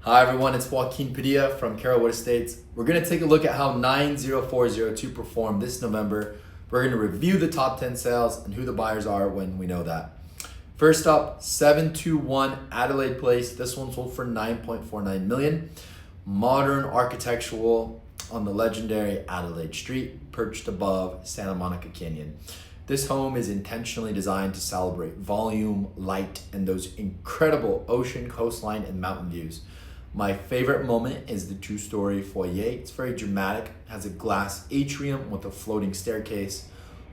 Hi everyone, it's Joaquin from Carrollwood Estates. We're going to take a look at how 90402 performed this November. We're going to review the top 10 sales and who the buyers are when we know that. First up, 721 Adelaide Place. This one sold for $9.49 million. Modern architectural on the legendary Adelaide Street, perched above Santa Monica Canyon. This home is intentionally designed to celebrate volume, light, and those incredible ocean, coastline, and mountain views. My favorite moment is the two-story foyer. It's very dramatic, has a glass atrium with a floating staircase.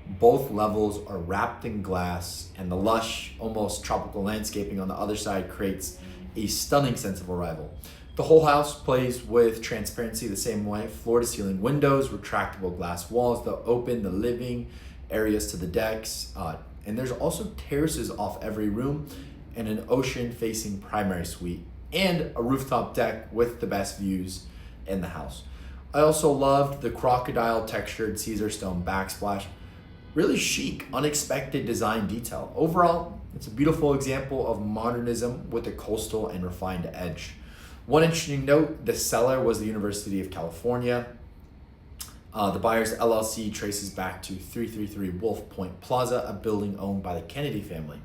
Both levels are wrapped in glass, and the lush, almost tropical landscaping on the other side creates a stunning sense of arrival. The whole house plays with transparency the same way. Floor-to-ceiling windows, retractable glass walls that open the living areas to the decks, and there's also terraces off every room and an ocean-facing primary suite and a rooftop deck with the best views in the house. I also loved the crocodile textured Caesar stone backsplash. Really chic, unexpected design detail. Overall, it's a beautiful example of modernism with a coastal and refined edge. One interesting note, the seller was the University of California. The buyer's LLC traces back to 333 Wolf Point Plaza, a building owned by the Kennedy family.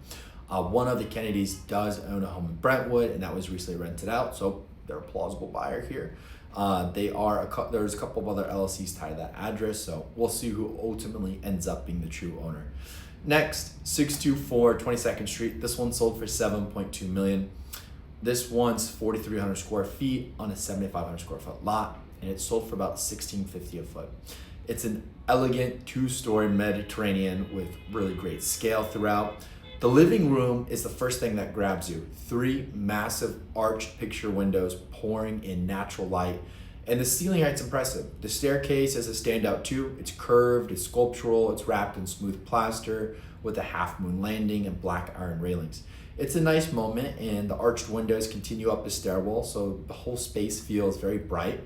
One of the Kennedys does own a home in Brentwood, and that was recently rented out, so they're a plausible buyer here. There's a couple of other LLCs tied to that address, so we'll see who ultimately ends up being the true owner. Next, 624 22nd Street. This one sold for $7.2 million. This one's 4,300 square feet on a 7,500 square foot lot, and it sold for about $1,650 a foot. It's an elegant two-story Mediterranean with really great scale throughout. The living room is the first thing that grabs you. 3 massive arched picture windows pouring in natural light, and the ceiling height's impressive. The staircase is a standout too. It's curved, it's sculptural, it's wrapped in smooth plaster with a half moon landing and black iron railings. It's a nice moment, and the arched windows continue up the stairwell, so the whole space feels very bright.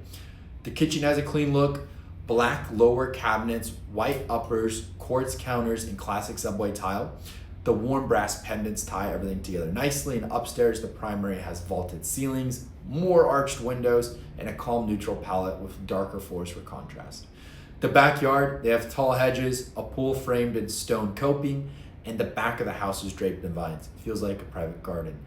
The kitchen has a clean look, black lower cabinets, white uppers, quartz counters, and classic subway tile. The warm brass pendants tie everything together nicely, and upstairs the primary has vaulted ceilings, more arched windows, and a calm neutral palette with darker floors for contrast. The backyard, they have tall hedges, a pool framed in stone coping, and the back of the house is draped in vines. It feels like a private garden.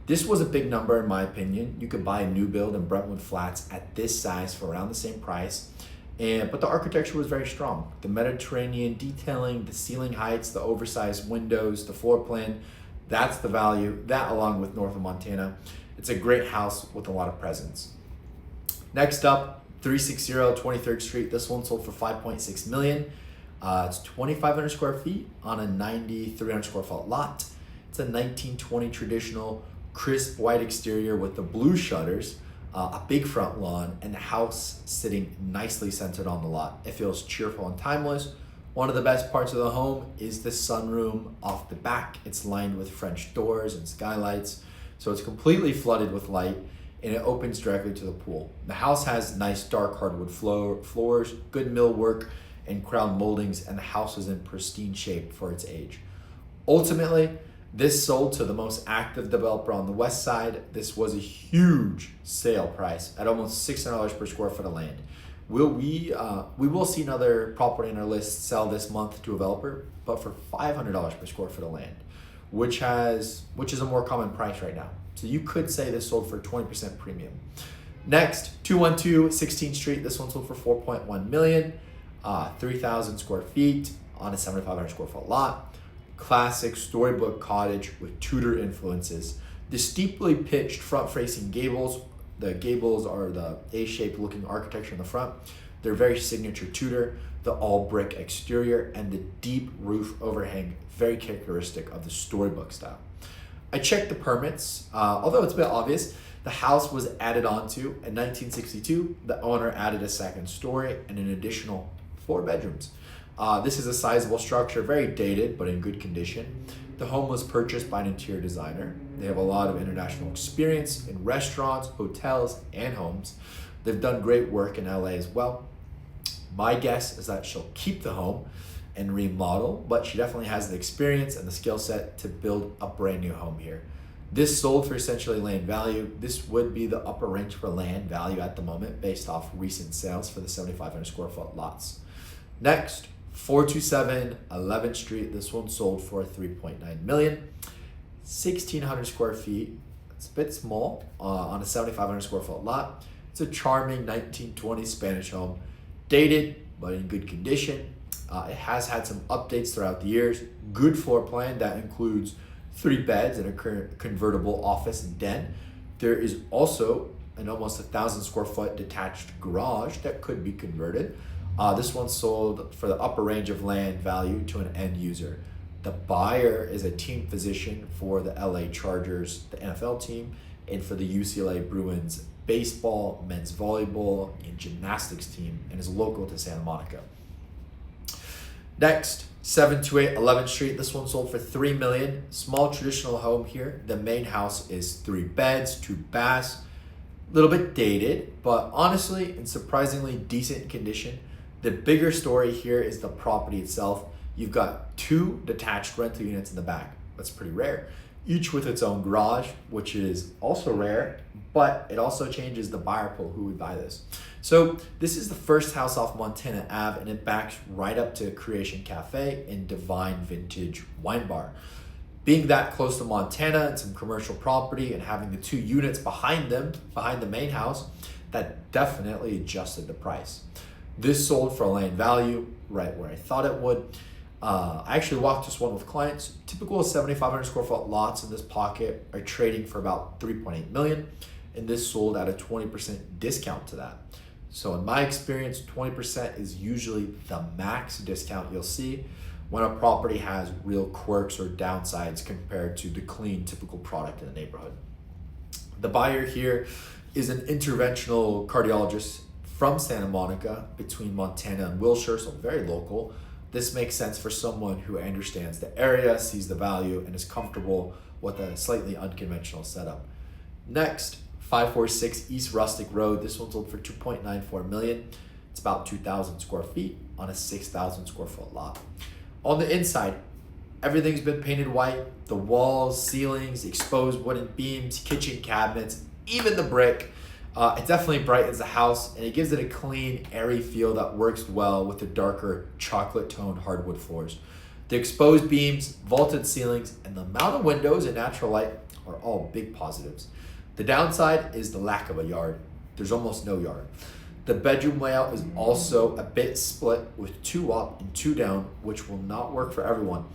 This was a big number in my opinion. You could buy a new build in Brentwood Flats at this size for around the same price. But the architecture was very strong. The Mediterranean detailing, the ceiling heights, the oversized windows, the floor plan, that's the value. That along with north of Montana. It's a great house with a lot of presence. Next up, 360 23rd Street. This one sold for $5.6 million. It's 2,500 square feet on a 9,300 square foot lot. It's a 1920 traditional crisp white exterior with the blue shutters, a big front lawn, and the house sitting nicely centered on the lot. It feels cheerful and timeless. One of the best parts of the home is the sunroom off the back. It's lined with French doors and skylights, so it's completely flooded with light, and it opens directly to the pool. The house has nice dark hardwood floors, good millwork, and crown moldings, and the house is in pristine shape for its age. Ultimately, this sold to the most active developer on the west side. This was a huge sale price at almost $600 per square foot of land. We will see another property on our list sell this month to a developer, but for $500 per square foot of land, which is a more common price right now. So you could say this sold for 20% premium. Next, 212 16th Street. This one sold for $4.1 million, 3,000 square feet on a 7,500 square foot lot. Classic storybook cottage with Tudor influences. The steeply pitched front-facing gables. The gables are the A-shaped looking architecture in the front. They're very signature Tudor. The all-brick exterior and the deep roof overhang, very characteristic of the storybook style. I checked the permits. Although it's a bit obvious, the house was added onto in 1962. The owner added a second story and an additional 4 bedrooms. This is a sizable structure, very dated, but in good condition. The home was purchased by an interior designer. They have a lot of international experience in restaurants, hotels, and homes. They've done great work in LA as well. My guess is that she'll keep the home and remodel, but she definitely has the experience and the skill set to build a brand new home here. This sold for essentially land value. This would be the upper range for land value at the moment based off recent sales for the 7,500 square foot lots. Next, 427 11th Street. This one sold for 3.9 million. 1,600 square feet. It's a bit small on a 7,500 square foot lot. It's a charming 1920 Spanish home, dated but in good condition. It has had some updates throughout the years. Good floor plan that includes 3 beds and a convertible office and den. There is also an almost 1,000 square foot detached garage that could be converted. This one sold for the upper range of land value to an end user. The buyer is a team physician for the LA Chargers, the NFL team, and for the UCLA Bruins baseball, men's volleyball, and gymnastics team, and is local to Santa Monica. Next, 728 11th Street. This one sold for $3 million. Small traditional home here. The main house is 3 beds, 2 baths. A little bit dated, but honestly in surprisingly decent condition. The bigger story here is the property itself. You've got 2 detached rental units in the back. That's pretty rare. Each with its own garage, which is also rare, but it also changes the buyer pool who would buy this. So this is the first house off Montana Ave, and it backs right up to Creation Cafe and Divine Vintage Wine Bar. Being that close to Montana and some commercial property and having the 2 units behind them, behind the main house, that definitely adjusted the price. This sold for land value, right where I thought it would. I actually walked this one with clients. Typical 7,500 square foot lots in this pocket are trading for about 3.8 million, and this sold at a 20% discount to that. So in my experience, 20% is usually the max discount you'll see when a property has real quirks or downsides compared to the clean, typical product in the neighborhood. The buyer here is an interventional cardiologist from Santa Monica between Montana and Wilshire, so very local. This makes sense for someone who understands the area, sees the value, and is comfortable with a slightly unconventional setup. Next, 546 E Rustic Rd. This one sold for 2.94 million. It's about 2,000 square feet on a 6,000 square foot lot. On the inside, everything's been painted white. The walls, ceilings, exposed wooden beams, kitchen cabinets, even the brick. It definitely brightens the house, and it gives it a clean, airy feel that works well with the darker chocolate-toned hardwood floors. The exposed beams, vaulted ceilings, and the amount of windows and natural light are all big positives. The downside is the lack of a yard. There's almost no yard. The bedroom layout is also a bit split with 2 up and 2 down, which will not work for everyone.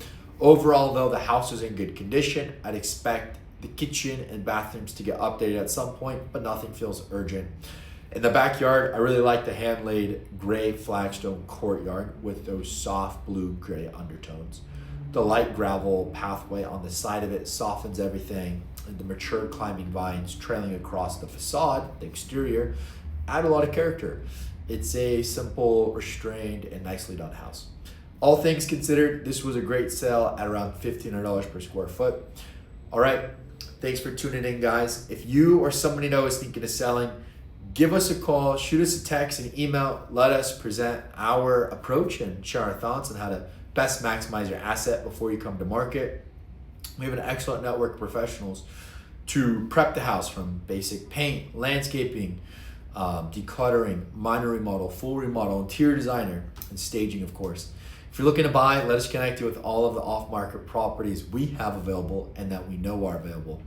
Overall, though, the house is in good condition. I'd expect the kitchen and bathrooms to get updated at some point, but nothing feels urgent. In the backyard, I really like the hand-laid gray flagstone courtyard with those soft blue-gray undertones. The light gravel pathway on the side of it softens everything, and the mature climbing vines trailing across the facade, the exterior, add a lot of character. It's a simple, restrained, and nicely done house. All things considered, this was a great sale at around $1,500 per square foot. All right, thanks for tuning in, guys. If you or somebody you know is thinking of selling, give us a call, shoot us a text, and email. Let us present our approach and share our thoughts on how to best maximize your asset before you come to market. We have an excellent network of professionals to prep the house, from basic paint, landscaping, decluttering, minor remodel, full remodel, interior designer, and staging, of course. If you're looking to buy, let us connect you with all of the off-market properties we have available and that we know are available.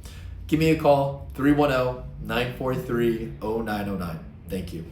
Give me a call, 310-943-0909. Thank you.